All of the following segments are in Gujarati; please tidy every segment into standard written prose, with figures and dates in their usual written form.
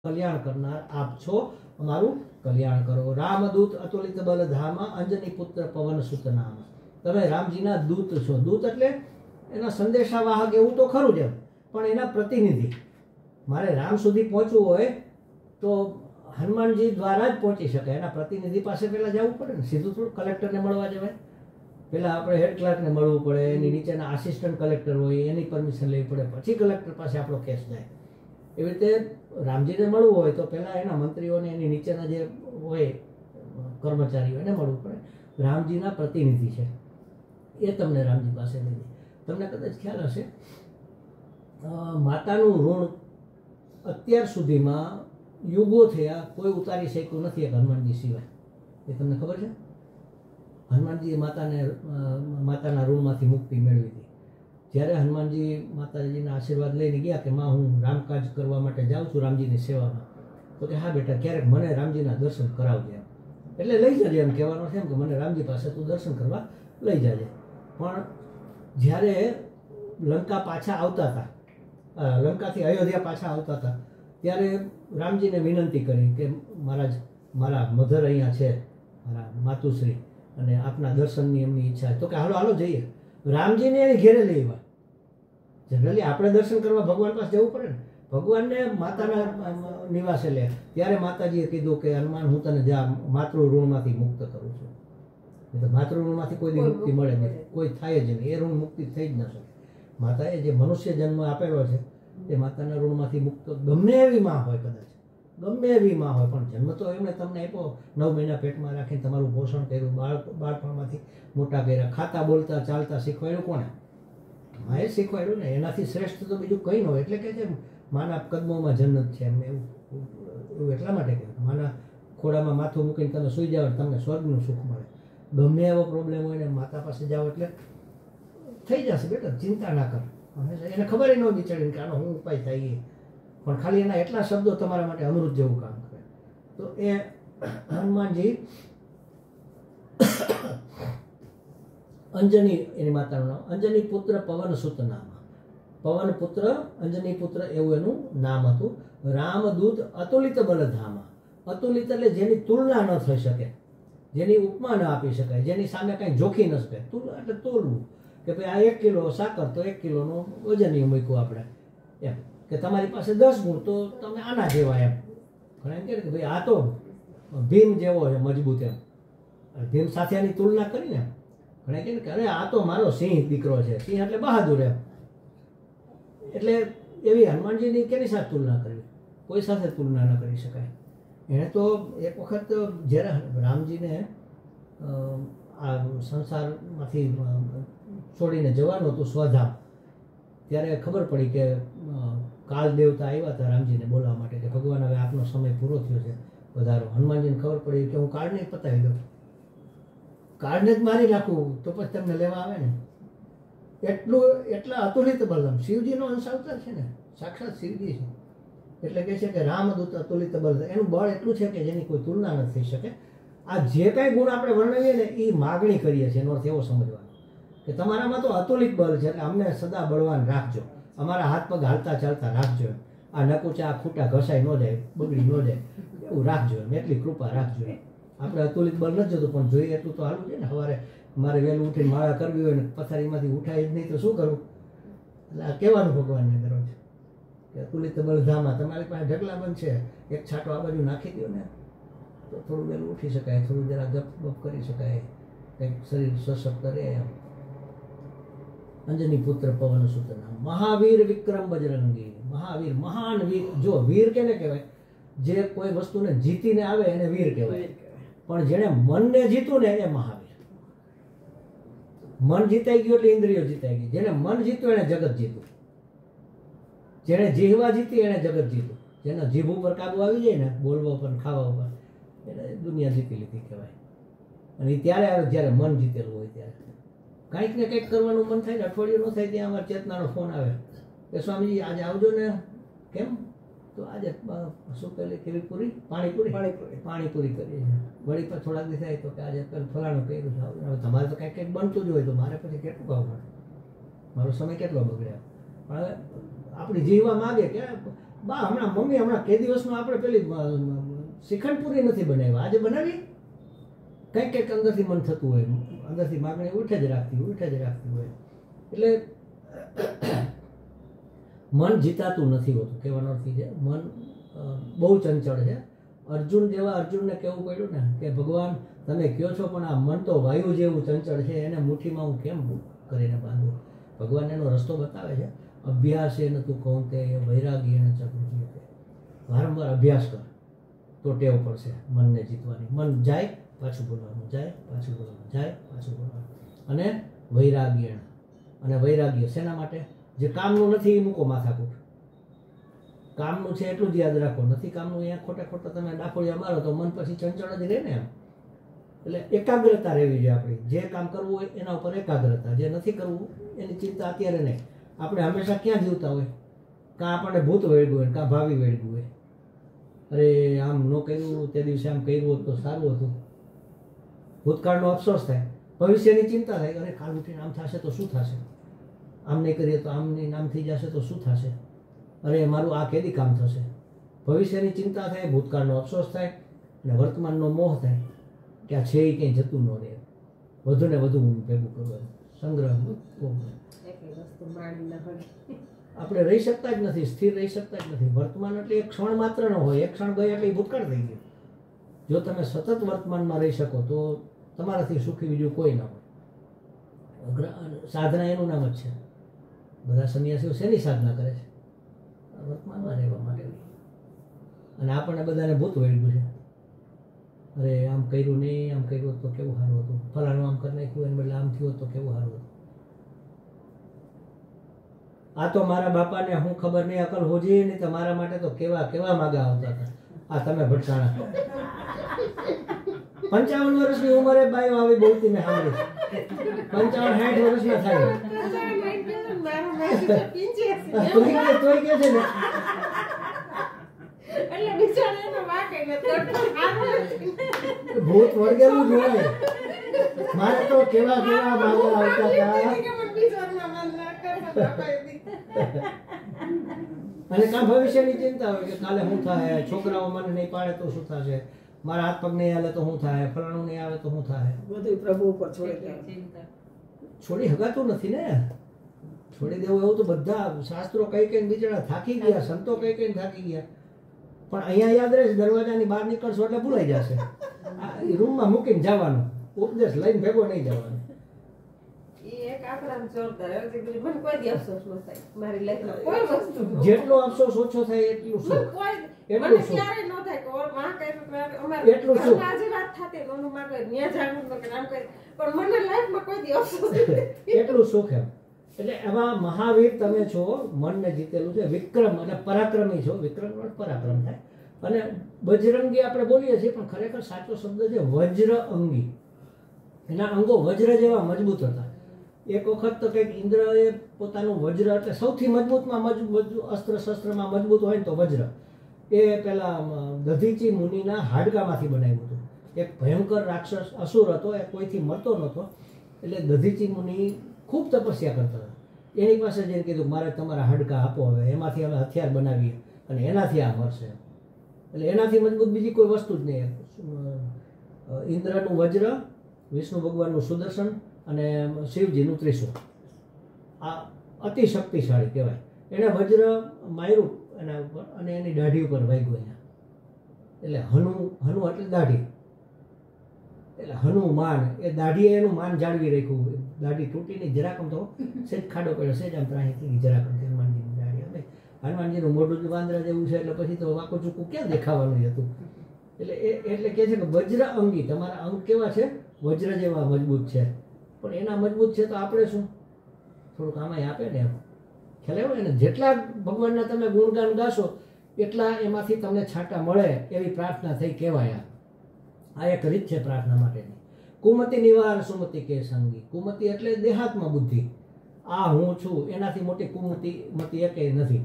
કલ્યાણ કરનાર આપ છો, અમારું કલ્યાણ કરો। રામદૂત અતુલિત બલ ધામા, અંજની પુત્ર પવન સુત નામ। તમે રામજીના દૂત છો। દૂત એટલે એના સંદેશાવાહક એવું તો ખરું જ, પણ એના પ્રતિનિધિ। મારે રામ સુધી પહોંચવું હોય તો હનુમાનજી દ્વારા જ પહોંચી શકાય। એના પ્રતિનિધિ પાસે પહેલાં જવું પડે ને, સીધું થોડું કલેક્ટરને મળવા જવાય। પહેલાં આપણે હેડ ક્લાર્કને મળવું પડે, એની નીચેના આસિસ્ટન્ટ કલેક્ટર હોય એની પરમિશન લેવી પડે, પછી કલેક્ટર પાસે આપણો કેસ જાય। એવી રીતે રામજીને મળવું હોય તો પહેલાં એના મંત્રીઓને એની નીચેના જે હોય કર્મચારીઓ એને મળવું પડે। રામજીના પ્રતિનિધિ છે એ તમને રામજી પાસે લીધી। તમને કદાચ ખ્યાલ હશે, માતાનું ઋણ અત્યાર સુધીમાં યુગો થયા કોઈ ઉતારી શક્યું નથી એક હનુમાનજી સિવાય। એ તમને ખબર છે? હનુમાનજીએ માતાના ઋણમાંથી મુક્તિ મેળવી હતી। જ્યારે હનુમાનજી માતાજીના આશીર્વાદ લઈને ગયા કે માં હું રામકાજ કરવા માટે જાઉં છું રામજીની સેવામાં, તો કે હા બેટા ક્યારેક મને રામજીના દર્શન કરાવજે એમ, એટલે લઈ જજે એમ કહેવાનો છે, એમ કે મને રામજી પાસે તું દર્શન કરવા લઈ જજે। પણ જ્યારે લંકા પાછા આવતા હતા, લંકાથી અયોધ્યા પાછા આવતા હતા, ત્યારે રામજીને વિનંતી કરી કે મહારાજ મારા મધર અહીંયા છે, મારા માતુશ્રી, અને આપના દર્શનની એમની ઈચ્છા છે। તો કે હાલો હાલો જઈએ। રામજીને એની ઘેરે લઈ આવ્યા। જનરલી આપણે દર્શન કરવા ભગવાન પાસે જવું પડે ને, ભગવાનને માતાના નિવાસે લે, ત્યારે માતાજીએ કીધું કે હનુમાન હું તને માતૃ ઋણમાંથી મુક્ત કરું છું। એટલે માતૃ ઋણમાંથી કોઈ દી મુક્તિ મળે નહીં, કોઈ થાય જ નહીં, એ ઋણ મુક્તિ થઈ જ ન શકે। માતાએ જે મનુષ્ય જન્મ આપેલો છે એ માતાના ઋણમાંથી મુક્ત ગમે એવી માં હોય, કદાચ ગમે એવી માં હોય, પણ જન્મ તો એમણે તમને આપ્યો, 9 મહિના પેટમાં રાખીને તમારું પોષણ કર્યું, બાળપણમાંથી મોટા કર્યા, ખાતા બોલતા ચાલતા શીખવાડ્યું કોણે? માએ શીખવાડ્યું ને। એનાથી શ્રેષ્ઠ તો બીજું કંઈ ન હોય। એટલે કે છે માના કદમોમાં જન્નત છે એમ, એવું એટલા માટે કહે માના ખોડામાં માથું મૂકીને તમે સૂઈ જાઓ તમને સ્વર્ગનું સુખ મળે। ગમે એવો પ્રોબ્લેમ હોય ને માતા પાસે જાઓ એટલે થઈ જશે બેટા, ચિંતા ના કર। એને ખબર ન બિચારીને કે આનો શું ઉપાય થાય, પણ ખાલી એના એટલા શબ્દો તમારા માટે અમૃત જેવું કામ કરે। તો એ હનુમાનજી અંજની એની માતાનું નામ, અંજની પુત્ર પવન સુત નામ। પવન પુત્ર અંજની પુત્ર એવું એનું નામ હતું। રામદૂત અતુલિત બલધામા। અતુલિત એટલે જેની તુલના ન થઈ શકે, જેની ઉપમા ન આપી શકાય, જેની સામે કાંઈ જોખી ન શકે। તુલના એટલે તોલવું, કે ભાઈ આ 1 કિલો સાકર તો 1 કિલોનું વજન મૂક્યું આપણે એમ, કે તમારી પાસે 10 ગુણ તો તમે આના જેવા એમ। ઘણા એમ કહે કે ભાઈ આ તો ભીમ જેવો છે મજબૂત એમ, ભીમ સાથે આની તુલના કરીને ઘણા કહે કે અરે આ તો મારો સિંહ દીકરો છે, સિંહ એટલે બહાદુર એમ। એટલે એવી હનુમાનજીની કેની સાથે તુલના કરવી? કોઈ સાથે તુલના ન કરી શકાય। એણે તો એક વખત જ્યારે રામજીને આ સંસારમાંથી છોડીને જવાનું હતું સ્વધામ, ત્યારે ખબર પડી કે કાળ દેવતા આવ્યા હતા રામજીને બોલાવવા માટે કે ભગવાન હવે આપનો સમય પૂરો થયો છે, વધારો। હનુમાનજીને ખબર પડી કે હું કાળને પતાવી દઉં, કાળને જ મારી નાખું તો પછી તમને લેવા આવે ને। એટલા અતુલિત બલમ, શિવજીનો અંશ અવતાર છે ને, સાક્ષાત શિવજી છે। એટલે કહે છે કે રામદૂત અતુલિત બલ, એનું બળ એટલું છે કે જેની કોઈ તુલના ન થઈ શકે। આ જે કાંઈ ગુણ આપણે વર્ણવીએ ને એ માગણી કરીએ છીએ, એનો અર્થ એવો સમજવાનો કે તમારામાં તો અતુલિત બળ છે, એટલે અમને સદા બળવાન રાખજો, અમારા હાથ પગ હાલતા ચાલતા રાખજો, આ નકુચા ખૂટા ઘસાઈ ન જાય, બગડી ન જાય એવું રાખજો, એટલી કૃપા રાખજો। આપણે અતુલિત બળ નથી જતું, પણ જોઈએ એટલું તો હાલવું છે ને। સવારે મારે વહેલું ઉઠીને માળા કરવી હોય ને પથારીમાંથી ઉઠાય જ નહીં તો શું કરવું? એટલે આ કહેવાનું ભગવાનને દરરોજ કે અતુલિત બલધામા, તમારી પાસે ઢગલા બંધ છે, એક છાંટો આ બાજુ નાખી દો ને તો થોડું વહેલું ઉઠી શકાય, થોડું જરા ગપ ગપ કરી શકાય, કંઈક શરીર સશક્ત રહે એમ। અંજની પુત્ર પવન સુત નામ। મહાવીર વિક્રમ બજરંગી। મહાવીર, મહાન વીર। જો વીર કેને કહેવાય? જે કોઈ વસ્તુને જીતીને આવે એને વીર કહેવાય, પણ જેણે મનને જીતું ને એ મહાવીર। મન જીતાઈ ગયું એટલે ઇન્દ્રિયો જીતાઈ ગઈ, જેને મન જીતું એને જગત જીતું, જેને જીહવા જીતી એને જગત જીતું, જેના જીભ ઉપર કાબુ આવી જાય ને, બોલવા ઉપર ખાવા ઉપર, એને દુનિયા જીતી લીધી કહેવાય। અને એ ત્યારે આવે જ્યારે મન જીતેલું હોય ત્યારે। કંઈક ને કંઈક કરવાનું મન થાય ને, અઠવાડિયું ન થાય ત્યાં અમારે ચેતનાનો ફોન આવે કે સ્વામીજી આજે આવજો ને। કેમ? તો આજે શું પેલી કેવી પૂરી પાણીપુરી પાણીપુરી કરીએ છીએ, વળી પર થોડાક દિવસ થાય તો કે આજે ફલાણું કર્યું છે। હવે તમારે તો કંઈક કંઈક બનતું જ હોય તો મારે પછી કેટલું ખાવું પડે, મારો સમય કેટલો બગડ્યા। પણ હવે આપણી જીવવા માગે કે બા હમણાં મમ્મી હમણાં કે દિવસમાં આપણે પેલી શ્રીખંડ પૂરી નથી બનાવ્યા, આજે બનાવી. કંઈક કંઈક અંદરથી મન થતું હોય, અંદરથી માગણી ઉઠે જ રાખતી હોય. એટલે મન જીતાતું નથી હોતું, કહેવાનો અર્થ છે મન બહુ ચંચળ છે. અર્જુનને કહેવું પડ્યું ને કે ભગવાન તમે કહો છો પણ આ મન તો વાયુ જેવું ચંચળ છે, એને મુઠ્ઠીમાં હું કેમ કરીને બાંધું. ભગવાન એનો રસ્તો બતાવે છે. અભ્યાસ એને તું કૌંતેય વૈરાગી એને ચતુર્થી. વારંવાર અભ્યાસ કર તો ટેવ પડશે મનને જીતવાની. મન જાય પાછું બોલવાનું, જાય પાછું બોલવાનું. અને વૈરાગ્ય શેના માટે? જે કામનું નથી એ મૂકો માથાકૂટ. કામનું છે એટલું જ યાદ રાખો, નથી કામનું અહીંયા ખોટા તમે ડાકોળિયા મારો તો મન પછી ચંચળ જ રહે ને એમ. એટલે એકાગ્રતા રહેવી જોઈએ આપણી. જે કામ કરવું હોય એના ઉપર એકાગ્રતા, જે નથી કરવું એની ચિંતા અત્યારે નહીં. આપણે હંમેશા ક્યાં જીવતા હોય? કાં આપણને ભૂત વેડવું હોય, કાં ભાવિ વેડવું હોય. અરે આમ ન કર્યું, તે દિવસે આમ કર્યું હોત તો સારું હતું. ભૂતકાળનો અફસોસ થાય, ભવિષ્યની ચિંતા થાય. અરે કાલ ઉઠીને આમ થશે તો શું થશે, આમ નહીં કરીએ તો આમ થઈ જશે તો શું થશે, અરે મારું આ કેદી કામ થશે. ભવિષ્યની ચિંતા થાય, ભૂતકાળનો અફસોસ થાય અને વર્તમાનનો મોહ થાય કે આ છે એ કંઈ જતું ન રહે. વધુ ને વધુ હું ભેગું કરવું, સંગ્રહ. આપણે રહી શકતા જ નથી, સ્થિર રહી શકતા જ નથી. વર્તમાન એટલે એક ક્ષણ માત્ર ન હોય, એક ક્ષણ ગઈ એટલે એ ભૂતકાળ થઈ ગયો. જો તમે સતત વર્તમાનમાં રહી શકો તો તમારાથી સુખી બીજું કોઈ ના હોય. સાધના એનું નામ જ છે. બધા સંન્યાસીઓ શેની સાધના કરે છે? વર્તમાનમાં રહેવા માટે. અને આપણને બધાને ભૂત વળ્યું છે. અરે આમ કર્યું નહીં, આમ કર્યું તો કેવું સારું હતું, ફલાણું આમ કરી નાખ્યું એને બદલે આમ થયું તો કેવું સારું હતું. આ તો મારા બાપાને હું ખબર નહીં, અકલ હોજી નહીં તો મારા માટે તો કેવા માગા આવતા હતા. આ તમે ભટકાણા. 55 વર્ષની ઉંમરે બાયો આવી બોલતી મેં સાંભળી. 55-60 વર્ષના થાય તોય કે છે ને ભૂત વળગેલું જ હોય. મારે તો કેવા માગા આવતા હતા. અને કાં ભવિષ્યની ચિંતા હોય કે કાલે શું થાય, છોકરાઓ મને નહીં પાડે તો શું થશે, મારા હાથ પગ નહીં હાલે તો શું થાય, ફલાણું નહીં આવે તો શું થાય. બધું પ્રભુ ઉપર છોડી હગાતું નથી ને. છોડી દેવું એવું તો બધા શાસ્ત્રો કઈ બિચારા થાકી ગયા, સંતો કઈ થાકી ગયા. પણ અહીંયા યાદ રહેશે, દરવાજાની બહાર નીકળશો એટલે ભૂલાઈ જશે. રૂમમાં મૂકીને જવાનું, ઉપદેશ લઈને ભેગો નહીં જવાનો. જેટલો અફસોસ ઓછો થાય એટલું સુખ. એટલું સુખ. એટલું સુખ એમ. એટલે એમાં મહાવીર તમે છો, મનને જીતેલું છે. વિક્રમ અને પરાક્રમી છો. વિક્રમ પરાક્રમ થાય. અને બજરંગી આપણે બોલીએ છીએ પણ ખરેખર સાચો શબ્દ છે વજ્ર અંગી. એના અંગો વજ્ર જેવા મજબૂત હતા. એક વખત તો કંઈક ઇન્દ્રએ પોતાનું વજ્ર, એટલે સૌથી મજબૂતમાં મજબૂત અસ્ત્ર શસ્ત્રમાં મજબૂત હોય ને તો વજ્ર, એ પેલા દધીચી મુનિના હાડકામાંથી બનાવ્યું હતું. એક ભયંકર રાક્ષસ અસુર હતો, એ કોઈથી મરતો નહોતો. એટલે દધીચી મુનિ ખૂબ તપસ્યા કરતા હતા. એની પાસે જઈને કીધું મારે તમારા હાડકા આપો, હવે એમાંથી અમે હથિયાર બનાવીએ અને એનાથી આ મરશે. એટલે એનાથી મજબૂત બીજી કોઈ વસ્તુ જ નહીં. ઇન્દ્રનું વજ્ર, વિષ્ણુ ભગવાનનું સુદર્શન અને શિવજીનું ત્રિશૂળ, આ અતિ શક્તિશાળી કહેવાય. એણે વજ્ર માર્યું એના ઉપર અને એની દાઢી ઉપર વાગ્યું અહીંયા. એટલે હનુ એટલે દાઢી, એટલે હનુમાન, એ દાઢીએ એનું માન જાળવી રાખ્યું. દાઢી તૂટીને જરાક આમ તો સેજ ખાડો પડ્યો, સેજ આમ ત્રાહી થઈ જરાક હનુમાનજીની દાઢી. હવે હનુમાનજીનું મોઢું જ વાંદરા જેવું છે એટલે પછી તો વાંકો ચૂકું ક્યાં દેખાવાનું હતું. એટલે કહે છે કે વજ્ર અંગી, તમારા અંગ કેવા છે? વજ્ર જેવા મજબૂત છે. પણ એના મજબૂત છે તો આપણે શું, થોડુંક આમાંય આપે ને એમ ખ્યાલ આવ્યો ને. જેટલા ભગવાનના તમે ગુણગાન ગાશો એટલા એમાંથી તમને છાંટા મળે એવી પ્રાર્થના થઈ કહેવાય. આ એક રીત છે પ્રાર્થના માટેની. કુમતિ નિવાર સુમતિ કે સંગી. કુમતિ એટલે દેહાત્મ બુદ્ધિ, આ હું છું, એનાથી મોટી કુમતિ એકેય નથી.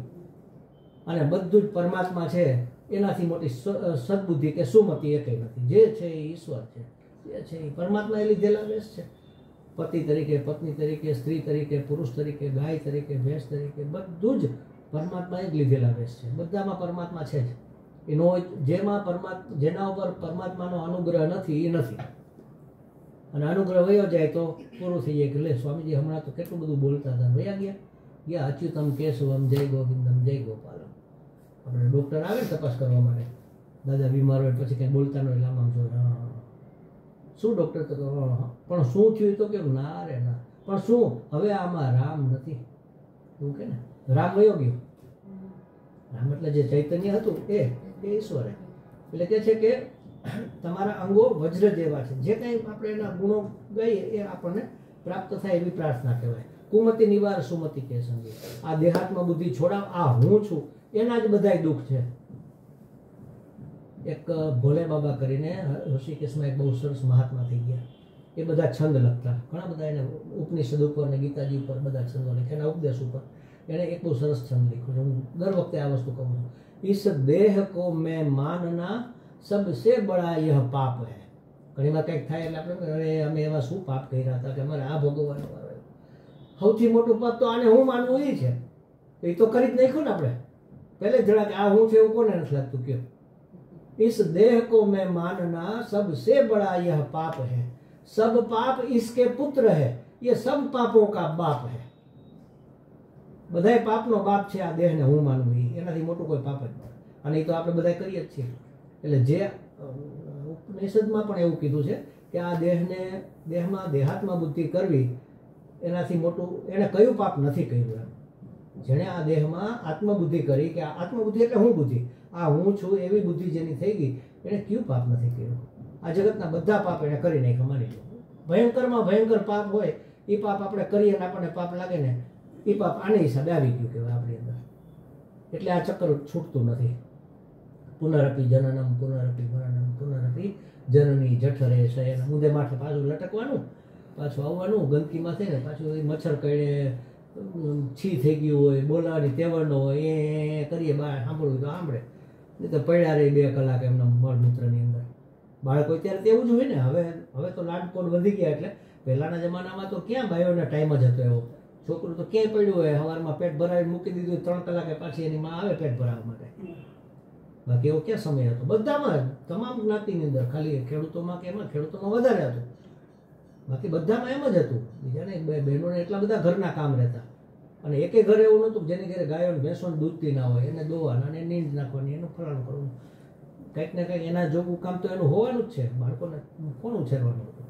અને બધું જ પરમાત્મા છે, એનાથી મોટી સદબુદ્ધિ કે સુમતિ એકેય નથી. જે છે એ ઈશ્વર છે, જે છે એ પરમાત્મા એ લીધેલા વેશ છે. પતિ તરીકે, પત્ની તરીકે, સ્ત્રી તરીકે, પુરુષ તરીકે, ગાય તરીકે, ભેંસ તરીકે, બધું જ પરમાત્મા જ લીધેલા વેશ છે, બધામાં પરમાત્મા છે જ. એનો જેમાં જેના ઉપર પરમાત્માનો અનુગ્રહ નથી એ નથી, અને અનુગ્રહ વયો જાય તો પૂરું થઈ જાય કે લે સ્વામીજી હમણાં તો કેટલું બધું બોલતા હતા, વયા ગયા અચ્યુતમ કેશવમ જય ગોવિંદમ જય ગોપાલમ. આપણે ડૉક્ટર આવે ને તપાસ કરવા માટે, દાદા બીમાર હોય પછી કંઈ બોલતા ન હોય એટલે આમ જો શું ડૉક્ટર તો પણ શું થયું તો કેવું ના રે ના, પણ શું હવે આમાં રામ નથી એવું કે ને, રામ વયો ગયો. રામ એટલે જે ચૈતન્ય હતું એ ઈશ્વર. એટલે કે છે કે તમારા અંગો વજ્ર જેવા છે, જે કંઈ આપણે એના ગુણો ગાઈએ એ આપણને પ્રાપ્ત થાય એવી પ્રાર્થના કહેવાય. કુમતિ નિવાર સુમતિ કે સંગી, આ દેહાત્મા બુદ્ધિ છોડાવ, આ હું છું એના જ બધાય દુઃખ છે. એક ભોલે બાબા કરીને ઋષિકેશમાં એક બહુ સરસ મહાત્મા થઈ ગયા, એ બધા છંદ લખતા, ઘણા બધા એને ઉપનિષદ ઉપર ને ગીતાજી ઉપર બધા છંદો લખ્યા, એના ઉપદેશ ઉપર એણે એક બહુ સરસ છંદ લખ્યો છે. હું દર વખતે આ વસ્તુ કહું છું, इस देह को मैं मानना सबसे बड़ा यह पाप है. ઘણી વાર કંઈક થાય એટલે આપણે અરે અમે એવા શું પાપ કર્યા હતા કે અમારે આ ભોગવવાનો વારો આવ્યો. સૌથી મોટું પાપ તો આને હું માનવું એ છે, એ તો કરી જ નાખ્યું ને આપણે પહેલે જ જણા કે આ હું છે એવું કોને નથી લાગતું કયો. इस देह को मैं मानना सबसे बड़ा यह पाप है, सब पाप इसके पुत्र है, ये सब पापों का बाप है. બધાય પાપનો બાપ છે આ દેહને હું માનવું, એનાથી મોટું કોઈ પાપ જ નથી. અને એ તો આપણે બધા કરીએ જ છીએ. એટલે જે ઉપનિષદમાં પણ એવું કીધું છે કે આ દેહમાં દેહાત્મા બુદ્ધિ કરવી એનાથી મોટું એને કયું પાપ નથી કર્યું એમ. જેણે આ દેહમાં આત્મબુદ્ધિ કરી કે આત્મબુદ્ધિ એટલે હું બુદ્ધિ, આ હું છું એવી બુદ્ધિ જેની થઈ ગઈ એને કયું પાપ નથી કર્યું. આ જગતના બધા પાપ એને કરી નાખ્યા માની લો. ભયંકરમાં ભયંકર પાપ હોય એ પાપ આપણે કરીએ અને આપણને પાપ લાગે ને એ પાપ આને હિસાબે આવી ગયું કહેવાય આપણી અંદર. એટલે આ ચક્કર છૂટતું નથી. પુનરપી જનનમ પુનરપી મરણમ પુનરપી જનની જઠરે શયન, ઊંધે માથે પાછું લટકવાનું, પાછું આવવાનું, ગંદકીમાં થઈને પાછું મચ્છર કડે છી થઈ ગયું હોય, બોલાવાની તેવડનો હોય એ કરીએ, બહાર સાંભળવું તો સાંભળે, નહીં તો પડ્યા રહે 2 કલાક એમના મળમૂત્રની અંદર. બાળકો ત્યારે તેવું જ હોય ને. હવે તો લાડકોડ વધી ગયા, એટલે પહેલાના જમાનામાં તો ક્યાં બાયોનો ટાઈમ જ હતો એવો. છોકરું તો ક્યાંય પડ્યું હોય, સવારમાં પેટ ભરાવી મૂકી દીધું, 3 કલાકે પાછી એની માં આવે પેટ ભરાવવા માટે. બાકી એવો ક્યાં સમય હતો? બધામાં તમામ જ્ઞાતિની અંદર, ખાલી ખેડૂતોમાં કે એમાં ખેડૂતોમાં વધારે હતું, બાકી બધામાં એમ જ હતું. બીજા ને બહેનોને એટલા બધા ઘરના કામ રહેતા, અને એકે ઘરે એવું નહોતું જેની ઘરે ગાયો ભેંસોને દૂધતી ના હોય, એને દોવાના અને નીંદ નાખવાની, એનું ફલાણું કરવું, કંઈક ને કંઈક એના જોગું કામ તો એનું હોવાનું જ છે. બાળકોને કોણ ઉછેરવાનું હતું?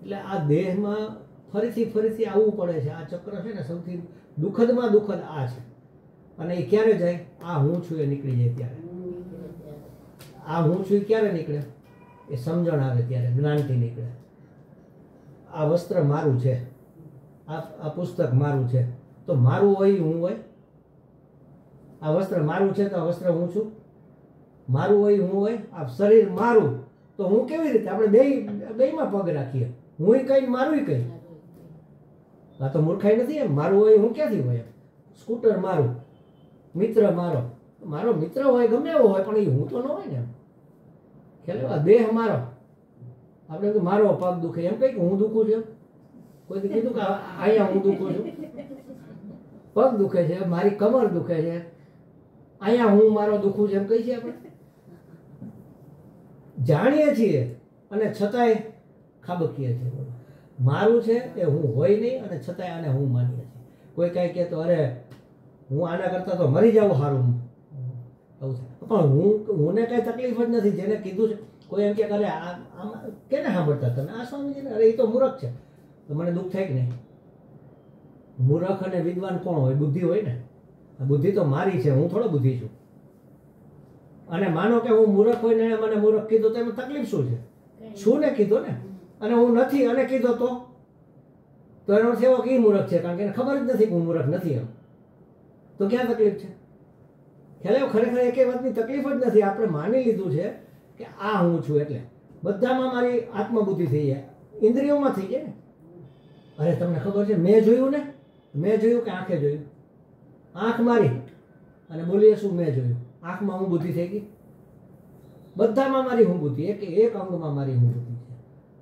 એટલે આ દેહમાં ફરીથી આવવું પડે છે. આ ચક્ર છે ને સૌથી દુઃખદમાં દુઃખદ આ છે. અને એ ક્યારે જાય? આ હું છું એ નીકળી જાય ત્યારે. આ હું છું એ ક્યારે નીકળે? એ સમજણ આવે ત્યારે, જ્ઞાનથી નીકળે. આ વસ્ત્ર મારું છે, આ પુસ્તક મારું છે, તો મારું હોય હું હોય? આ વસ્ત્ર મારું છે તો આ વસ્ત્ર હું છું? મારું હોય હું હોય? આ શરીર મારું તો હું કેવી રીતે? આપણે બેયમાં પગ રાખીએ, હું કઈ મારું કઈ. આ તો મૂર્ખાઈ નથી એમ. મારું હોય હું ક્યાંથી હોય? સ્કૂટર મારું, મિત્ર મારો મિત્ર હોય ગમે એવો હોય, પણ એ હું તો ન હોય ને એમ. ખ્યાલ? આ દેહ મારો, આપણે મારો પગ દુખે એમ કઈ કે હું દુખું છું? કોઈ કીધું કે અહીંયા હું દુખું છું? પગ દુખે છે, મારી કમર દુખે છે, અહીંયા હું મારો દુખું છે એમ કઈ છે આપણે? જાણીએ છીએ અને છતાંય ખાબકીએ છીએ. મારું છે એ હું હોય નહીં, અને છતાંય આને હું માનીએ છીએ. કોઈ કાંઈ કહે તો અરે હું આના કરતાં તો મરી જાઉં સારું, આવું છે. પણ હુંને કાંઈ તકલીફ જ નથી. જેને કીધું છે કોઈ એમ કે અરે આમાં કેને સાંભળતા તમે આ સ્વામીજીને? અરે એ તો મૂર્ખ છે. તો મને દુઃખ થાય કે નહીં? મૂર્ખ અને વિદ્વાન કોણ હોય? બુદ્ધિ હોય ને. આ બુદ્ધિ તો મારી છે, હું થોડો બુદ્ધિ છું. અને માનો કે હું મૂર્ખ હોય ને મને મૂર્ખ કીધો તો એમાં તકલીફ શું છે? છું ને કીધો ને. અને હું નથી અને કીધો તો એનો અર્થ એવો કે એ મૂર્ખ છે, કારણ કે એને ખબર જ નથી કે હું મૂર્ખ નથી એમ. તો ક્યાં તકલીફ છે? ખ્યાલ? ખરેખર એક વાતની તકલીફ જ નથી. આપણે માની લીધું છે કે આ હું છું, એટલે બધામાં મારી આત્મબુદ્ધિ થઈ જાય, ઇન્દ્રિયોમાં થઈ જાય ને. અરે તમને ખબર છે, મેં જોયું ને, મેં જોયું કે આંખે જોયું? આંખ મારી અને બોલીએ શું? મેં જોયું. આંખમાં હું બુદ્ધિ થઈ ગઈ? બધામાં મારી હું બુદ્ધિ, એક અંગમાં મારી હું બુદ્ધિ છે.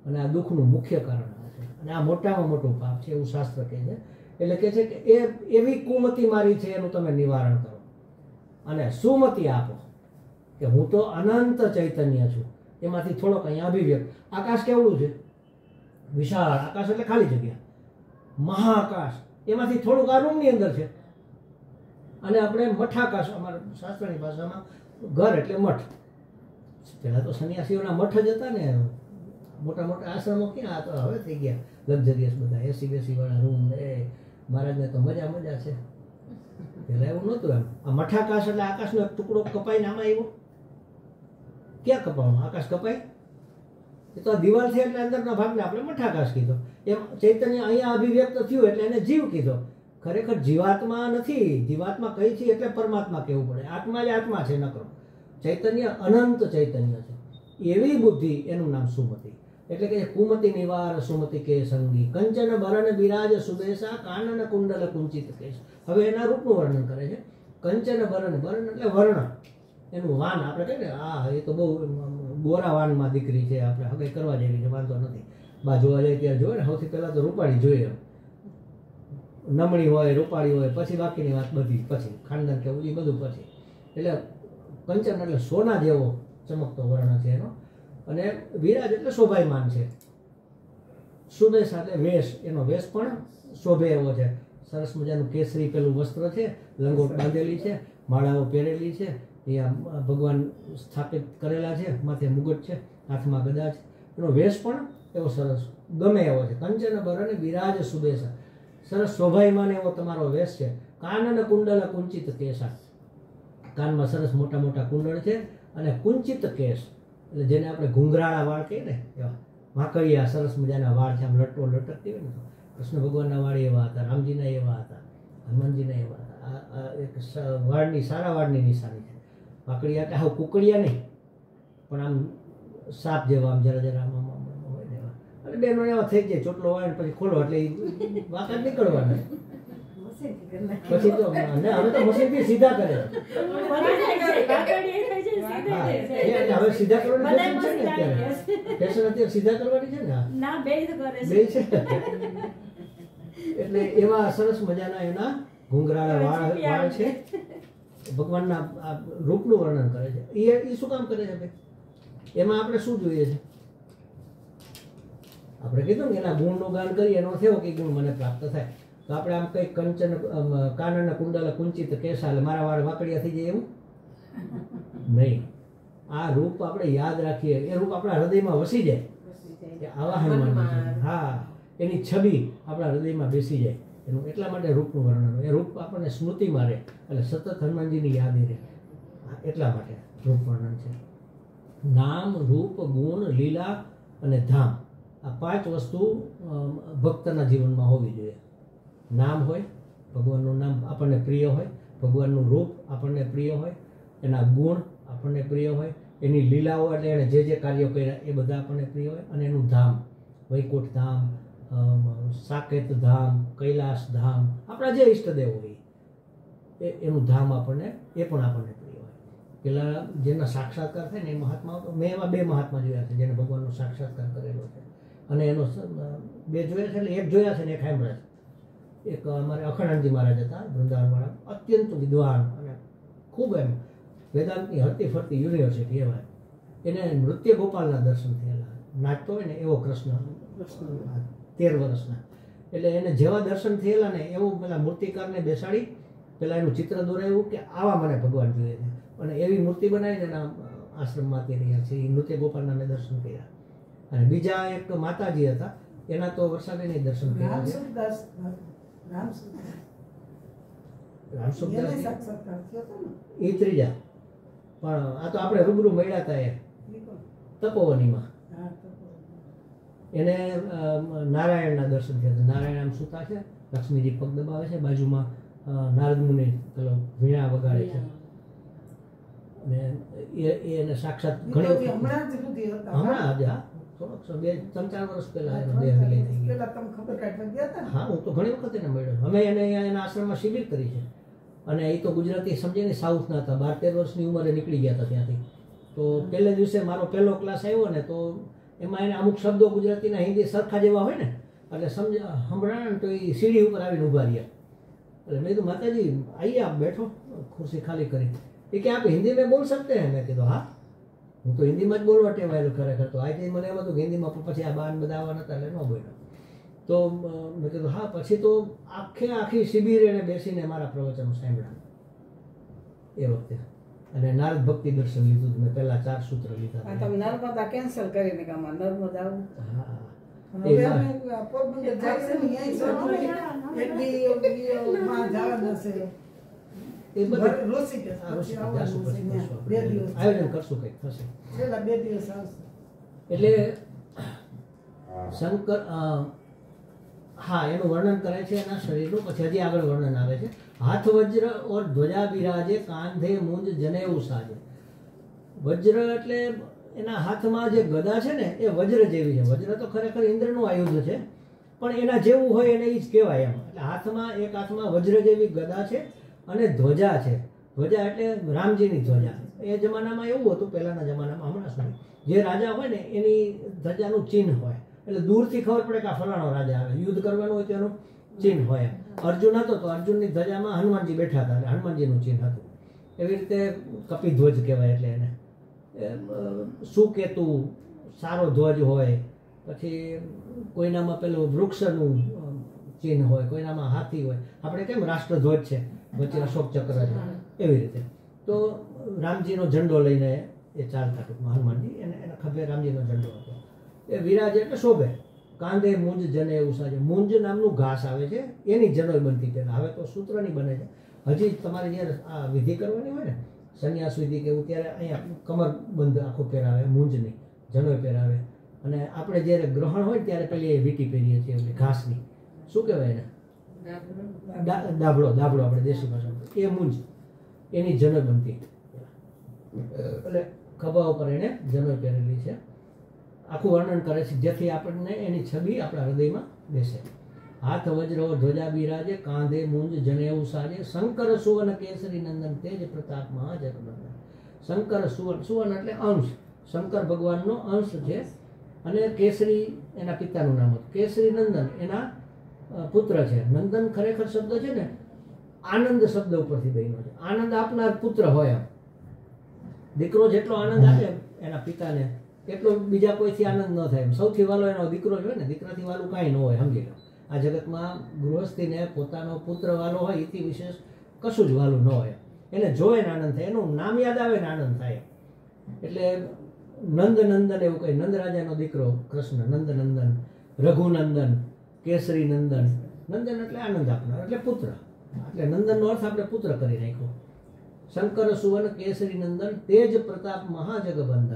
અને આ દુઃખનું મુખ્ય કારણ આ છે. અને આ મોટામાં મોટું પાપ છે એવું શાસ્ત્ર કહે છે એટલે કે છે કે એવી કુમતિ મારી છે એનું તમે નિવારણ કરો અને સુમતિ આપો કે હું તો અનંત ચૈતન્ય છું. એમાંથી થોડોક અહીંયા અભિવ્યક્ત. આકાશ કેવડું છે? વિશાળ આકાશ એટલે ખાલી જગ્યા, મહાઆકાશ. એમાંથી થોડુંક આ રૂમની અંદર છે. અને આપણે મઠાકાશ, અમારા શાસ્ત્રની ભાષામાં ઘર એટલે મઠ. પહેલાં તો સંન્યાસીઓના મઠ જ હતા ને, મોટા મોટા આશ્રમો. ક્યાં આ તો હવે થઈ ગયા લક્ઝરિયસ બધા એસી બેસી વાળા રૂમ. એ મહારાજને તો મજા છે. પહેલાં એવું નહોતું. એમ આ મઠાકાશ એટલે આકાશનો એક ટુકડો કપાઈને આમાં આવ્યો. ક્યાં કપાવવાનો? આકાશ કપાય એ તો આ દિવાલ છે એટલે અંદરના ભાગને આપણે મઠાકાશ કીધો. એમ ચૈતન્ય અહીંયા અભિવ્યક્ત થયું એટલે એને જીવ કીધો. ખરેખર જીવાત્મા નથી. જીવાત્મા કઈ છે એટલે પરમાત્મા કહેવું પડે. આત્મા એ આત્મા છે નકરો. ચૈતન્ય અનંત ચૈતન્ય છે. એવી બુદ્ધિ, એનું નામ સુમતિ. એટલે કે કુમતિ નિવાર સુમતિ કે સંગી કંચન બરન બિરાજ સુબેસા કાનન કુંડલ કુંચિત કેશ. હવે એના રૂપનું વર્ણન કરે છે. કંચન બરન, બરન એટલે વર્ણ, એનું વાન. આપણે કહીએ ને આ એ તો બહુ ગોરા વાનમાં દીકરી છે, આપણે હગાઈ કરવા જેવી છે, વાંધો નથી. બા જોવા જાય ત્યારે જોવે ને, સૌથી પહેલાં તો રૂપાળી જોઈએ. નમણી હોય, રૂપાળી હોય, પછી બાકીની વાત બધી પછી ખાનદાન કેવું એ બધું પછી. એટલે કંચન એટલે સોના જેવો ચમકતો વર્ણ છે એનો. અને વિરાજ એટલે શોભાયમાન છે. સુબેસ એટલે વેશ, એનો વેશ પણ શોભે એવો છે. સરસ મજાનું કેસરી પેલું વસ્ત્ર છે, લંગોટ બાંધેલી છે, માળાઓ પહેરેલી છે, એ ભગવાન સ્થાપિત કરેલા છે, માથે મુગટ છે, હાથમાં ગદા છે. એનો વેશ પણ એવો સરસ ગમે એવો છે. કંચન બરન વિરાજ સુબેસા, સરસ શોભાયમાન એવો તમારો વેશ છે. કાનન કુંડલ કુંચિત કેસા, કાનમાં સરસ મોટા મોટા કુંડળ છે. અને કુંચિત કેસ એટલે જેને આપણે ઘૂંઘરાળા વાળ કહીએ ને, એવા માકડિયા સરસ મજાના વાળ છે, આમ લટો લટકતી હોય ને. તો કૃષ્ણ ભગવાનના વાળ એવા હતા, રામજીના એવા હતા, હનુમાનજીના એવા હતા. આ એક વાળની, સારા વાળની નિશાની છે. માકડિયા એટલે હાવ કુકડિયા નહીં, પણ આમ સાપ જેવા, આમ જરા જરા હોય ને એવા. અને બેનો એવા થઈ જાય, ચોટલો વાળ પછી ખોલો એટલે વાંકા જ નીકળવાના. પછી તો હવે તો મશીનથી સીધા કરે. હવે સીધા કરવાની છે ને અત્યારે. ફેશન અત્યારે સીધા કરવાની છે ને. બે છે. એટલે એવા સરસ મજાના એના ઘૂંઘરાળા વાળ છે. ભગવાનના આ રૂપનું વર્ણન કરે છે. એ શું કામ કરે છે ભાઈ? એમાં આપણે શું જોઈએ છે? આપણે કીધું ને એના ગુણનું ગાન કરીએ, એનો થયો કે ગુણ મને પ્રાપ્ત થાય. તો આપણે આમ કંઈક કંચન કાનન કુંડલ કુંચિત કેસા એટલે મારા વાળ વાકડિયા થઈ જાય એવું નહીં. આ રૂપ આપણે યાદ રાખીએ, એ રૂપ આપણા હૃદયમાં વસી જાય. આવા હનુમાન, હા, એની છબી આપણા હૃદયમાં બેસી જાય. એનું એટલા માટે રૂપનું વર્ણન. એ રૂપ આપણને સ્મૃતિમાં રહે, એટલે સતત હનુમાનજીની યાદી રહે. એટલા માટે રૂપ વર્ણન છે. નામ, રૂપ, ગુણ, લીલા અને ધામ, આ 5 વસ્તુ ભક્તના જીવનમાં હોવી જોઈએ. નામ હોય, ભગવાનનું નામ આપણને પ્રિય હોય, ભગવાનનું રૂપ આપણને પ્રિય હોય, એના ગુણ આપણને પ્રિય હોય, એની લીલાઓ એટલે એણે જે જે કાર્યો કર્યા એ બધા આપણને પ્રિય હોય, અને એનું ધામ, વૈકુંઠ ધામ, સાકેત ધામ, કૈલાસ ધામ, આપણા જે ઈષ્ટદેવ હોય એનું ધામ આપણને, એ પણ આપણને પ્રિય હોય. પેલા જેના સાક્ષાત્કાર થાય ને એ મહાત્માઓ, મેં એવા 2 મહાત્મા જોયા છે જેને ભગવાનનો સાક્ષાત્કાર કરેલો છે. અને એનો 2 જોયા છે, એટલે એક જોયા છે ને એક સાંભળ્યા છે. એક અમારે અખંડાનંદજી મહારાજ હતા વૃંદાવનવાળા, અત્યંત વિદ્વાન અને ખૂબ એમ વેદાંતની હરતી ફરતી યુનિવર્સિટી એવા. એને નૃત્ય ગોપાલના દર્શન થયેલા. નાચતો હોય ને એવો કૃષ્ણ, 13 વર્ષના. એટલે એને જેવા દર્શન થયેલા ને એવું પેલા મૂર્તિકારને બેસાડી પેલા એનું ચિત્ર દોરાયું કે આવા મને ભગવાન જોઈએ છે. અને એવી મૂર્તિ બનાવીને એના આશ્રમમાં તે રહ્યા છે. એ નૃત્ય ગોપાલના મેં દર્શન કર્યા. અને બીજા એક માતાજી હતા, એના તો વરસાદે દર્શન કર્યા છે. રામસુખદાસ એ ત્રીજા, પણ આ તો આપણે રૂબરૂ મળ્યા હતા એ તપોવનીમાં. એને નારાયણના દર્શન થયા હતા. નારાયણ આમ સૂતા છે, લક્ષ્મીજી પગ દબાવે છે, બાજુમાં નારદ મુનિ પેલો વીણા વગાડે છે. અને એને સાક્ષાત ઘણી હમણાં જ થોડોક 2-3-4 વર્ષ પહેલા એનો દેહ વિલય થઈ ગયો. હા, હું તો ઘણી વખત એને મળ્યો. અમે એને એના આશ્રમમાં શિબિર કરી છે. અને એ તો ગુજરાતી સમજે ને, સાઉથના હતા. 12-13 વર્ષની ઉંમરે નીકળી ગયા હતા ત્યાંથી. તો પહેલે દિવસે મારો પહેલો ક્લાસ આવ્યો ને, તો એમાં એને અમુક શબ્દો ગુજરાતીના હિન્દી સરખા જેવા હોય ને, એટલે સંભળાણા ને તો એ સીડી ઉપર આવીને ઊભા રહ્યા. એટલે મેં કીધું માતાજી આइए आप बैठो, ખુરશી ખાલી કરી. એ કે આપ હિન્દી में बोल सकते हैं? મેં કીધું હા, હું તો હિન્દીમાં જ બોલવા ટેવાયેલું ખરેખર. તો આજથી મને એમ હતું કે હિન્દીમાં, પછી આ બાન બધા આવવાના હતા એટલે ન બોલ્યો. તો મેં કીધું હા. પછી તો આખી શિબિર એને બેસીને મારા પ્રવચનો સાંભળ્યા એ વખતે. અને નારદ ભક્તિ દર્શન લીધું. મેં પહેલા 4 સૂત્ર લીધા. તમે નર્મદા કેન્સલ કરીને કામાં નર્મદા આવું. હા, હવે અમે પોરબંદર જાય છે ને એટલી માં જવાનું છે. એ બધું ઋષિકેશ આયોજન કરશું, કંઈક થશે. છેલ્લા 2 દિવસ આવશે. એટલે શંકર હા, એનું વર્ણન કરે છે એના શરીરનું. પછી હજી આગળ વર્ણન આવે છે. હાથ વજ્ર ઓર ધ્વજા બિરાજે, કાંધે મુંજ જનેઉ સાજે. વજ્ર એટલે એના હાથમાં જે ગદા છે ને એ વજ્ર જેવી છે. વજ્ર તો ખરેખર ઇન્દ્રનું આયુધ છે, પણ એના જેવું હોય એને એ જ કહેવાય એમ. એટલે હાથમાં એક હાથમાં વજ્ર જેવી ગદા છે અને ધ્વજા છે. ધ્વજા એટલે રામજીની ધ્વજા. એ જમાનામાં એવું હતું, પહેલાના જમાનામાં, હમણાં સુધી જે રાજા હોય ને એની ધજાનું ચિહ્ન હોય. એટલે દૂરથી ખબર પડે કે આ ફલાણો રાજા આવે. યુદ્ધ કરવાનું હોય તો એનું ચિહ્ન હોય. અર્જુન હતો તો અર્જુનની ધજામાં હનુમાનજી બેઠા હતા, એટલે હનુમાનજીનું ચિહ્ન હતું. એવી રીતે કપિધ્વજ કહેવાય. એટલે એને સુકેતુ સારો ધ્વજ હોય. પછી કોઈનામાં પેલું વૃક્ષનું ચિહ્ન હોય, કોઈનામાં હાથી હોય. આપણે કેમ રાષ્ટ્રધ્વજ છે, વચ્ચે અશોક ચક્ર છે, એવી રીતે. તો રામજીનો ઝંડો લઈને એ ચાલતા ટૂંકમાં હનુમાનજી. એના ખભે રામજીનો ઝંડો હતો. એ વિરાજ એટલે શોભે. કાંધે મુંજ જને એવું સાજે. મુંજ નામનું ઘાસ આવે છે, એની જનોઈ બનતી પહેલાં. હવે તો સૂત્રની બને છે. હજી તમારે જ્યારે આ વિધિ કરવાની હોય ને, સંન્યાસ વિધિ કે એવું, ત્યારે અહીંયા કમર બંધ આખું પહેરાવે, મુંજની જનોઈ પહેરાવે. અને આપણે જ્યારે ગ્રહણ હોય ત્યારે પેલી એ વીંટી પહેરીએ છીએ, એટલે ઘાસની. શું કહેવાય એને? દાબડો. આપણે દેશી ભાષામાં એ મુંજ, એની જનોઈ બનતી. એટલે ખભા ઉપર એને જનોઈ પહેરેલી છે. આખું વર્ણન કરે છે જેથી આપણને એની છબી આપણા હૃદયમાં બેસે. હાથ વજ્ર ધ્વજા બિરાજે, કાંધે મુંજ જનેઉ સાજે. શંકર સુવર્ણ કેસરી નંદન, તેજ પ્રતાપ મહાજગબંદન. શંકર સુવર્ણ, સુવર્ણ એટલે અંશ. શંકર ભગવાનનો અંશ છે. અને કેસરી એના પિતાનું નામ હતું. કેસરી નંદન એના પુત્ર છે. નંદન ખરેખર શબ્દ છે ને આનંદ શબ્દ ઉપરથી બન્યો છે. આનંદ આપનાર પુત્ર હોય. એમ દીકરો જેટલો આનંદ આપે એના પિતાને, એટલો બીજા કોઈથી આનંદ ન થાય. એમ સૌથી વાલો એનો દીકરો જ હોય ને. દીકરાથી વાલું કાંઈ ન હોય, સમજી લો. આ જગતમાં ગૃહસ્થીને પોતાનો પુત્ર વાલો હોય, એથી વિશેષ કશું જ વાલું ન હોય. એને જોઈને આનંદ થાય, એનું નામ યાદ આવે ને આનંદ થાય. એટલે નંદનંદન એવું કહે. નંદરાજાનો દીકરો કૃષ્ણ, નંદનંદન, રઘુનંદન, કેસરી નંદન. નંદન એટલે આનંદ આપનાર, એટલે પુત્ર. એટલે નંદનનો અર્થ આપણે પુત્ર કરી નાખ્યો. શંકર સુવર્ણ કેસરી નંદન, તેજ પ્રતાપ મહાજગબંદન.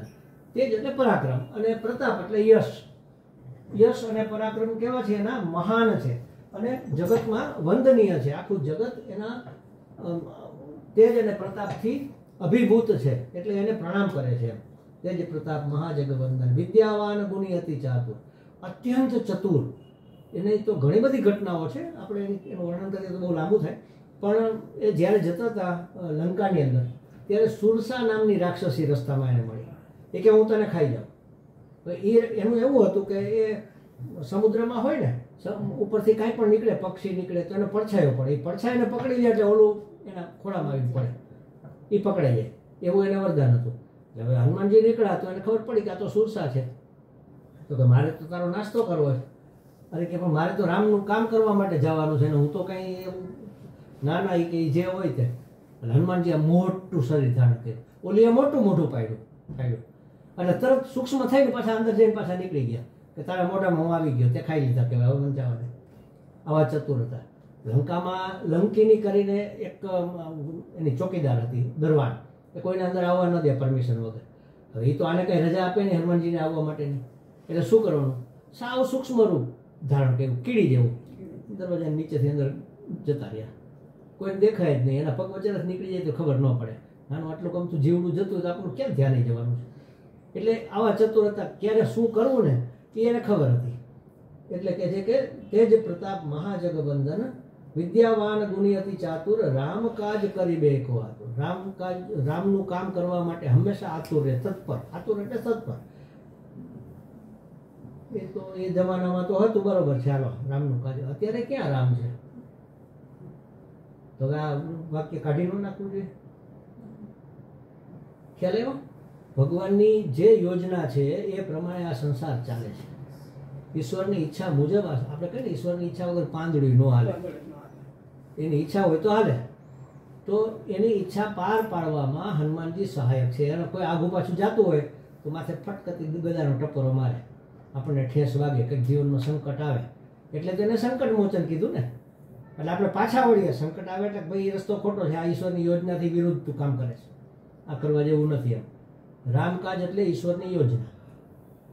તેજ એટલે પરાક્રમ, અને પ્રતાપ એટલે યશ. યશ અને પરાક્રમ કેવા છે? એના મહાન છે અને જગતમાં વંદનીય છે. આખું જગત એના તેજ અને પ્રતાપથી અભિભૂત છે, એટલે એને પ્રણામ કરે છે. તેજ પ્રતાપ મહાજગબંદન, વિદ્યાવાન ગુણી અતિ ચાતુર. અત્યંત ચતુર. એને તો ઘણી બધી ઘટનાઓ છે, આપણે એનું વર્ણન કરીએ તો બહુ લાંબુ થાય. પણ એ જ્યારે જતા હતા લંકાની અંદર, ત્યારે સુરસા નામની રાક્ષસી રસ્તામાં એને મળી. એ કે હું તને ખાઈ જાઉં. તો એનું એવું હતું કે એ સમુદ્રમાં હોય ને, ઉપરથી કાંઈ પણ નીકળે, પક્ષી નીકળે તો એને પડછાયો પડે. એ પડછાઈને પકડી લે એટલે ઓલું એના ખોળામાં આવીને પડે, એ પકડાઈ જાય. એવું એને વરદાન હતું. એટલે હવે હનુમાનજી નીકળ્યા તો એને ખબર પડી કે આ તો સુરસા છે. તો કે મારે તો તારો નાસ્તો કરવો છે. અરે કે પણ મારે તો રામનું કામ કરવા માટે જવાનું છે ને, હું તો કંઈ એવું નાના એ કે જે હોય તે. એટલે હનુમાનજી આ મોટું શરીર ધારણ કર્યું, ઓલી મોટું મોઢું પાડ્યું અને તરત સૂક્ષ્મ થઈને પાછા અંદર જઈને પાછા નીકળી ગયા કે તારા મોઢામાં હું આવી ગયો, તે ખાઈ લીધા. કહેવાય હવે મને જવા દે. આવા ચતુર હતા. લંકામાં લંકિની કરીને એક એની ચોકીદાર હતી, દરવાન. એ કોઈને અંદર આવવા ન દે પરમિશન વગર. હવે એ તો આને કંઈ રજા આપે નહીં હનુમાનજીને આવવા માટેની. એટલે શું કરવાનું? સાવ સૂક્ષ્મ રૂપ ધારણ કર્યું, કીડી જેવું. દરવાજાની નીચેથી અંદર જતા રહ્યા, કોઈને દેખાય જ નહીં. એના પગ વચ્ચે નીકળી જાય તો ખબર ન પડે. નાનું આટલું ગમતું જીવડું જતું તો આપણું ક્યાં ધ્યાન નહીં જવાનું છે. એટલે આવા ચતુર હતા. ક્યારે શું કરવું ને એ એને ખબર હતી. એટલે કે છે કે તેજ પ્રતાપ મહાજગબંદન, વિદ્યાવાન ગુણી અતિ ચાતુર, રામ કાજ કરી બેકો આતુર. રામનું કામ કરવા માટે હંમેશા આતુર રહે, તત્પર. આતુર એટલે તત્પર. એ તો એ જમાનામાં તો હતું, બરોબર છે. હાલો, રામનું કાજ. અત્યારે ક્યાં રામ છે? તો આ વાક્ય કાઢી ન નાખવું જોઈએ. ખ્યાલ આવ્યો? ભગવાનની જે યોજના છે એ પ્રમાણે આ સંસાર ચાલે છે. ઈશ્વરની ઈચ્છા મુજબ આપણે કહીએ ને, ઈશ્વરની ઈચ્છા વગર પાંદડી ન હાલે. એની ઈચ્છા હોય તો હાલે. તો એની ઈચ્છા પાર પાડવામાં હનુમાનજી સહાયક છે. એને કોઈ આગું પાછું જતું હોય તો માથે ફટકતી ગદાનો ટપોરો મારે, આપણને ઠેસ વાગે, કંઈક જીવનમાં સંકટ આવે એટલે તેને સંકટ મોચન કીધું ને. એટલે આપણે પાછા વળીએ. સંકટ આવે એટલે ભાઈ એ રસ્તો ખોટો છે, આ ઈશ્વરની યોજનાથી વિરુદ્ધ તું કામ કરે છે, આ કરવા જેવું નથી. એમ રામકાજ એટલે ઈશ્વરની યોજના.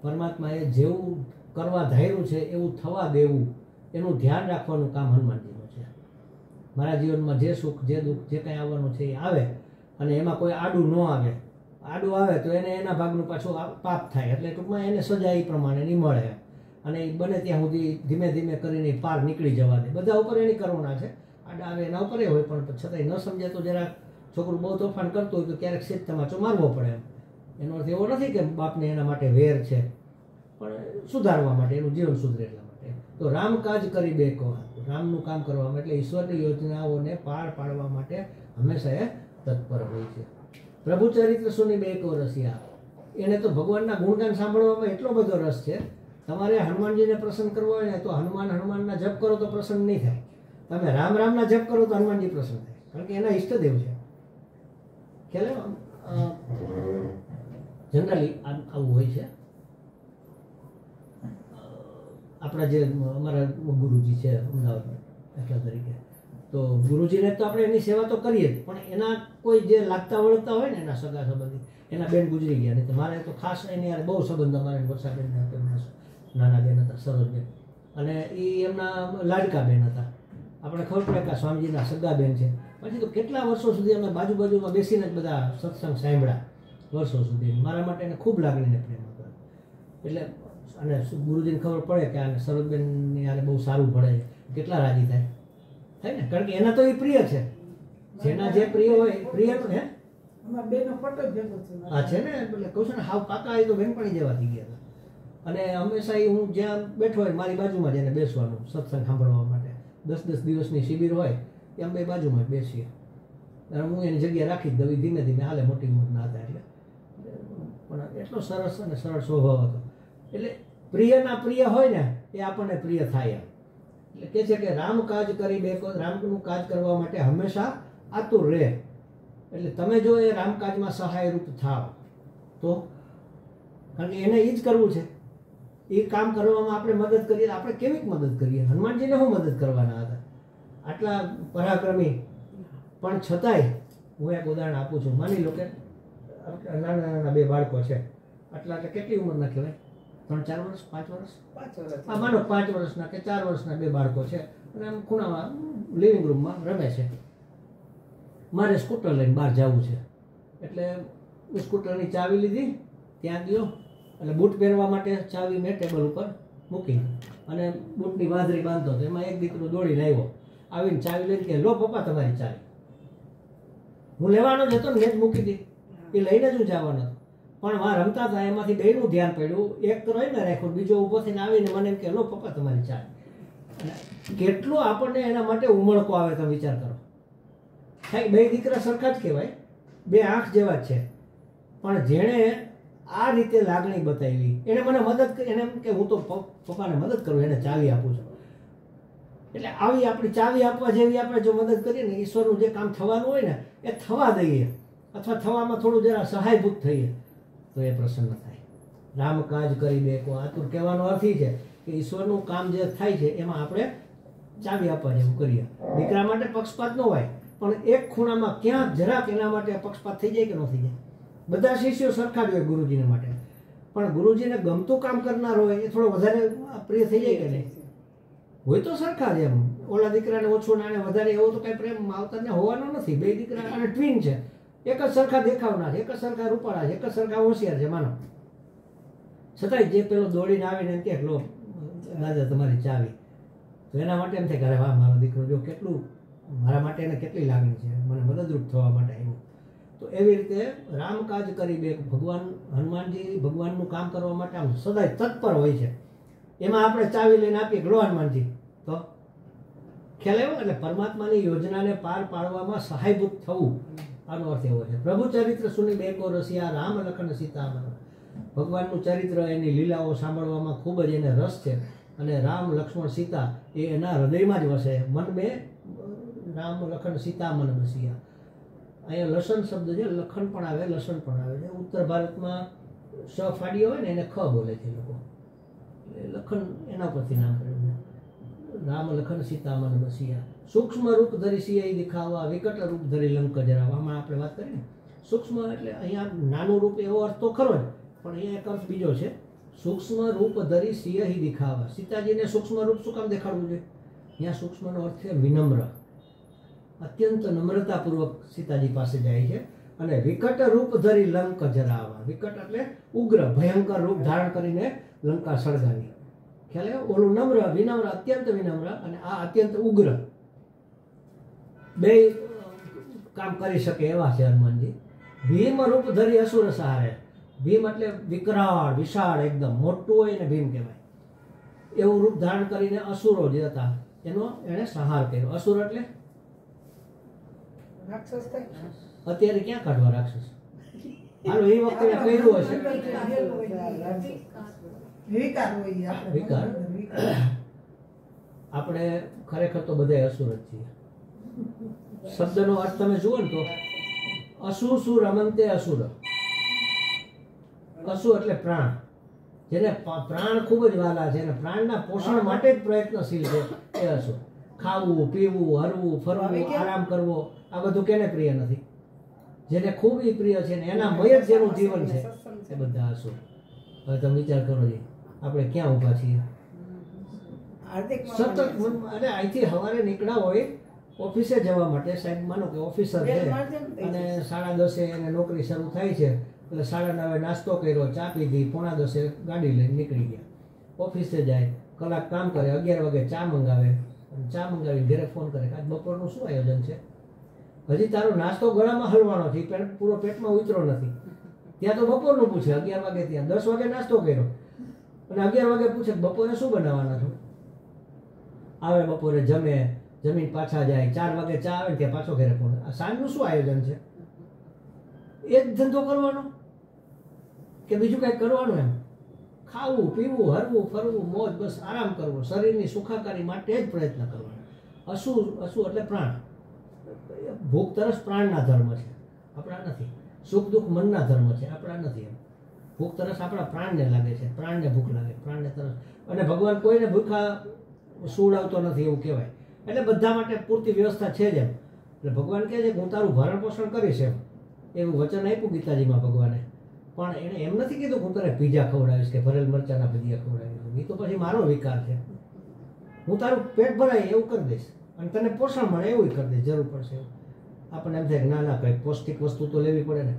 પરમાત્માએ જેવું કરવા ધાર્યું છે એવું થવા દેવું, એનું ધ્યાન રાખવાનું કામ હનુમાનજીનું છે. મારા જીવનમાં જે સુખ, જે દુઃખ, જે કંઈ આવવાનું છે એ આવે, અને એમાં કોઈ આડું ન આવે. આડું આવે તો એને એના ભાગનું પાછું પાપ થાય, એટલે ટૂંકમાં એને સજા એ પ્રમાણેની મળે. અને એ બને ત્યાં સુધી ધીમે ધીમે કરીને પાર નીકળી જવા દે. બધા ઉપર એની કરુણા છે. આડા આવે એના ઉપર હોય, પણ છતાંય ન સમજે તો જરા છોકરું બહુ તોફાન કરતું હોય તો ક્યારેક સેજ તમાચો મારવો પડે. એનો અર્થ એવો નથી કે બાપને એના માટે વેર છે, પણ સુધારવા માટે, એનું જીવન સુધરે એટલા માટે. તો રામકાજ કરી બેકો, રામનું કામ કરવામાં એટલે ઈશ્વરની યોજનાઓને પાર પાડવા માટે હંમેશા એ તત્પર હોય છે. પ્રભુ ચરિત્ર સુની બેકો રસિયા. એને તો ભગવાનના ગુણગાન સાંભળવામાં એટલો બધો રસ છે. તમારે હનુમાનજીને પ્રસન્ન કરવો હોય ને તો હનુમાનના જપ કરો તો પ્રસન્ન નહીં થાય. તમે રામના જપ કરો તો હનુમાનજી પ્રસન્ન થાય, કારણ કે એના ઈષ્ટદેવ છે. ખ્યાલ જનરલી આવું હોય છે. આપણા જે અમારા ગુરુજી છે અમદાવાદમાં દાખલા તરીકે, તો ગુરુજીને તો આપણે એની સેવા તો કરીએ જ, પણ એના કોઈ જે લાગતા વળગતા હોય ને એના સગા સંબંધી, એના બેન ગુજરી ગયા, નહીં તો મારે તો ખાસ એની યાર બહુ સંબંધ. અમારે વર્ષાબેન નાના બેન હતા, સરોજબેન, અને એ એમના લાડકા બેન હતા. આપણે ખબર પડે કે સ્વામીજીના સગા બેન છે. પછી તો કેટલા વર્ષો સુધી અમે બાજુમાં બેસીને જ બધા સત્સંગ સાંભળ્યા, વર્ષો સુધી. મારા માટે એને ખૂબ લાગણીને પ્રેમ હતો. એટલે અને ગુરુજીને ખબર પડે કે આને સરોજબેનની યારે બહુ સારું ભળે છે, કેટલા રાજી થાય ને, કારણ કે એના તો એ પ્રિય છે. જેના જે પ્રિય હોય, પ્રિય તો હે હા છે ને. એટલે કહું છું ને, હાવ કાકા એ તો બેનપણી જેવા થઈ ગયા હતા. અને હંમેશા એ હું જ્યાં બેઠો હોય મારી બાજુમાં જ એને બેસવાનું સત્સંગ સાંભળવા માટે. 10 દિવસની શિબિર હોય એ અમે બાજુમાં જ બેસીએ. અને હું એની જગ્યા રાખી જ દઉં, ધીમે ધીમે હાલે, મોટી ઉંમરના હતા એટલે. પણ એટલો સરસ અને સરળ સ્વભાવ હતો. એટલે પ્રિયના પ્રિય હોય ને એ આપણને પ્રિય થાય. એટલે કે છે કે રામ કાજ કરી બેકો, રામનું કાજ કરવા માટે હંમેશા આતુર રહે. એટલે તમે જો એ રામકાજમાં સહાયરૂપ થાવ તો, કારણ કે એને એ જ કરવું છે, એ કામ કરવામાં આપણે મદદ કરીએ. આપણે કેવી મદદ કરીએ? હનુમાનજીને શું મદદ કરવાના હતા? આટલા પરાક્રમી, પણ છતાંય હું એક ઉદાહરણ આપું છું. માની લો કે નાના 2 બાળકો છે. આટલા એટલે કેટલી ઉંમરના કહેવાય? 3-4 વર્ષ, 5 વર્ષ? 5 વર્ષ. હા, માનો 5 વર્ષના કે 4 વર્ષના 2 બાળકો છે, અને આમ ખૂણામાં લિવિંગ રૂમમાં રમે છે. મારે સ્કૂટર લઈને બહાર જવું છે, એટલે સ્કૂટરની ચાવી લીધી, ત્યાં ગયો, એટલે બૂટ પહેરવા માટે ચાવી મેં ટેબલ ઉપર મૂકી, અને બૂટની વાંદરી બાંધતો હતો. એમાં એક દીકરો દોડીને આવ્યો, આવીને ચાવી લઈને કે, લો પપ્પા તમારી ચાવી. હું લેવાનો જ હતો ને, જ મૂકી દી, એ લઈને જ હું જવાનો હતો. પણ વા રમતા હતા, એમાંથી બેયનું ધ્યાન પડ્યું. એક તો રહીને રાખ્યો, બીજો ઊભો થઈને આવીને મને એમ કે, લો પપ્પા તમારી ચાવી. કેટલું આપણને એના માટે ઉમળકો આવે, તો વિચાર કરો. થાય 2 દીકરા સરખા જ કહેવાય, 2 આંખ જેવા જ છે, પણ જેણે આ રીતે લાગણી બતાવી, એને મને મદદ કરી. એને એમ કે હું તો પપ્પાને મદદ કરું, એને ચાવી આપું છું. એટલે આવી આપણી ચાવી આપવા જેવી આપણે જો મદદ કરીએ ને, ઈશ્વરનું જે કામ થવાનું હોય ને એ થવા દઈએ, અથવા થવામાં થોડું જરા સહાયભૂત થઈએ, તો એ પ્રસન્ન થાય. રામ કાજ કરી બેકો, આતુર કહેવાનો અર્થ એ છે કે ઈશ્વરનું કામ જે થાય છે એમાં આપણે ચાવી આપવા જેવું કરીએ. દીકરા માટે પક્ષપાત ન હોય, પણ એક ખૂણામાં ક્યાંક જરાક એના માટે પક્ષપાત થઈ જાય કે ન થઈ જાય. બધા શિષ્યો સરખા જ હોય ગુરુજીને માટે, પણ ગુરુજીને ગમતું કામ કરનાર હોય એ થોડો વધારે પ્રિય થઈ જાય કે નહીં? હોય તો સરખા જ એમ. ઓલા દીકરાને ઓછું નાને વધારે એવો તો કઈ પ્રેમ માવતરને હોવાનો નથી. 2 દીકરા અને ટ્વિન છે, એક જ સરખા દેખાવનાર, એક જ સરખા રૂપાળા છે, એક જ સરખા હોશિયાર છે માનો. છતાંય જે પેલો દોડીને આવીને એમ કે, લો દાદા તમારી ચાવી, તો એના માટે એમ થાય કે અરે વાહ, મારો દીકરો જો કેટલું મારા માટે એને કેટલી લાગણી છે, મને મદદરૂપ થવા માટે આવ્યું. તો એવી રીતે રામકાજ કરી બે ભગવાન હનુમાનજી ભગવાનનું કામ કરવા માટે આમ સદાય તત્પર હોય છે. એમાં આપણે ચાવી લઈને આપીએ લો હનુમાનજી, તો ખ્યાલ આવ્યો? એટલે પરમાત્માની યોજનાને પાર પાડવામાં સહાયભૂત થવું, આનો અર્થ એવો છે. પ્રભુ ચરિત્ર સુની બેકો રસિયા, રામ લખન સીતા મન. ભગવાનનું ચરિત્ર, એની લીલાઓ સાંભળવામાં ખૂબ જ એને રસ છે, અને રામ લક્ષ્મણ સીતા એ એના હૃદયમાં જ વસે. મન મેં રામ લખન સીતા મન બસિયા. અહીંયા લસણ શબ્દ છે, લખન પણ આવે, લસણ પણ આવે છે. ઉત્તર ભારતમાં સ ફાડીઓ હોય ને એને ખ બોલે છે લોકો, એટલે લખન એના પરથી નામ પડ્યું છે. રામ લખન સીતા મન બસિયા. સૂક્ષ્મ રૂપ ધરી સિંહ દિખાવા, વિકટ રૂપ ધરી લંક જરાવા. આમાં આપણે વાત કરીએ ને, સૂક્ષ્મ એટલે અહીંયા નાનું રૂપ એવો અર્થ તો ખરો જ, પણ અહીંયા એક અર્થ બીજો છે. સૂક્ષ્મ રૂપ ધરી સિંહ દિખાવા. સીતાજીને સૂક્ષ્મ રૂપ શું કામ દેખાડવું જોઈએ? અહીંયા સૂક્ષ્મનો અર્થ છે વિનમ્ર, અત્યંત નમ્રતાપૂર્વક સીતાજી પાસે જાય છે. અને વિકટ રૂપ ધરી લંક જરાવા. વિકટ એટલે ઉગ્ર, ભયંકર રૂપ ધારણ કરીને લંકા સળગાવી. ખ્યાલ આવ્યો? ઓલું નમ્ર, વિનમ્ર, અત્યંત વિનમ્ર, અને આ અત્યંત ઉગ્ર, બે કામ કરી શકે એવા છે હનુમાનજી. ભીમ રૂપ ધરી અસુર સહારે. ભીમ એટલે વિકરાળ, વિશાળ, એકદમ મોટું હોય ને ભીમ કહેવાય. એવું રૂપ ધારણ કરીને અસુરો જે હતા એનો એણે સંહાર કર્યો. અસુર એટલે રાક્ષસ થાય. અત્યારે ક્યાં કાઢવા રાક્ષસ? હાલો એ વખતે એને કર્યું હશે વિકાર હોય આપણે. વિકાર. આપણે ખરેખર તો બધા અસુર જ છીએ. શબ્દનો અર્થ તમે જુઓ ને તો અસુર સુર રમંતે અસુર. અસુ એટલે પ્રાણ, જેને પ્રાણ ખૂબ જ વાલા છે અને પ્રાણના પોષણ માટે જ પ્રયત્નશીલ છે એ અસુર. ખાવું, પીવું, હરવું, ફરવું, આરામ કરવો, આ બધું કેને પ્રિય નથી? જેને ખૂબ ઈ પ્રિય છે ને એના મય જ જેનું જીવન છે એ બધા અસુર. હવે તમે વિચાર કરો જી, આપણે ક્યાં ઊભા છીએ? સતત અરે અહીંથી સવારે નીકળ્યા હોય ઓફિસે જવા માટે, સાહેબ માનો કે ઓફિસર છે અને 10:30 એને નોકરી શરૂ થાય છે, એટલે 9:30 નાસ્તો કર્યો, ચા પીધી, 9:45 ગાડી લઈને નીકળી ગયા. ઓફિસે જાય, કલાક કામ કરે, 11 વાગે ચા મંગાવે, અને ચા મંગાવી ઘરે ફોન કરે કે આજ બપોરનું શું આયોજન છે? હજી તારો નાસ્તો ગળામાં હલવાનો છે, પૂરો પેટમાં ઉતરો નથી. ત્યાં તો બપોરનું પૂછે, 11 વાગે ત્યાં 10 વાગે નાસ્તો કર્યો અને 11 વાગે પૂછે બપોરે શું બનાવવાના છો? આવે બપોરે જમે, જમીન પાછા જાય, 4 વાગે ચા આવે ને ત્યાં પાછો ઘરે ફોન. આ સાંજનું શું આયોજન છે? એ જ ધંધો કરવાનો કે બીજું કંઈક કરવાનું? એમ ખાવું, પીવું, હરવું, ફરવું, મોજ, બસ આરામ કરવો, શરીરની સુખાકારી માટે જ પ્રયત્ન કરવાનો. અસુ એટલે પ્રાણ. ભૂખ તરસ પ્રાણના ધર્મ છે, આપણા નથી. સુખ દુઃખ મનના ધર્મ છે, આપણા નથી. એમ ભૂખ તરસ આપણા પ્રાણને લાગે છે, પ્રાણને ભૂખ લાગે, પ્રાણને તરસ. અને ભગવાન કોઈને ભૂખા સુવડાવતો નથી એવું કહેવાય. એટલે બધા માટે પૂરતી વ્યવસ્થા છે જ એમ. એટલે ભગવાન કહે છે કે હું તારું ભરણ પોષણ કરીશ, એમ એવું વચન આપ્યું ગીતાજીમાં ભગવાને. પણ એણે એમ નથી કીધું હું તને પીઝા ખવડાવીશ કે ભરેલ મરચાના ભજીયા ખવડાવીશ. એ તો પછી મારો વિકાર છે. હું તારું પેટ ભરાય એવું કરી દઈશ અને તને પોષણ મળે એવું કરી દઈશ, જરૂર પડશે. આપણને એમ થાય કે ના કંઈક પૌષ્ટિક વસ્તુ તો લેવી પડે ને.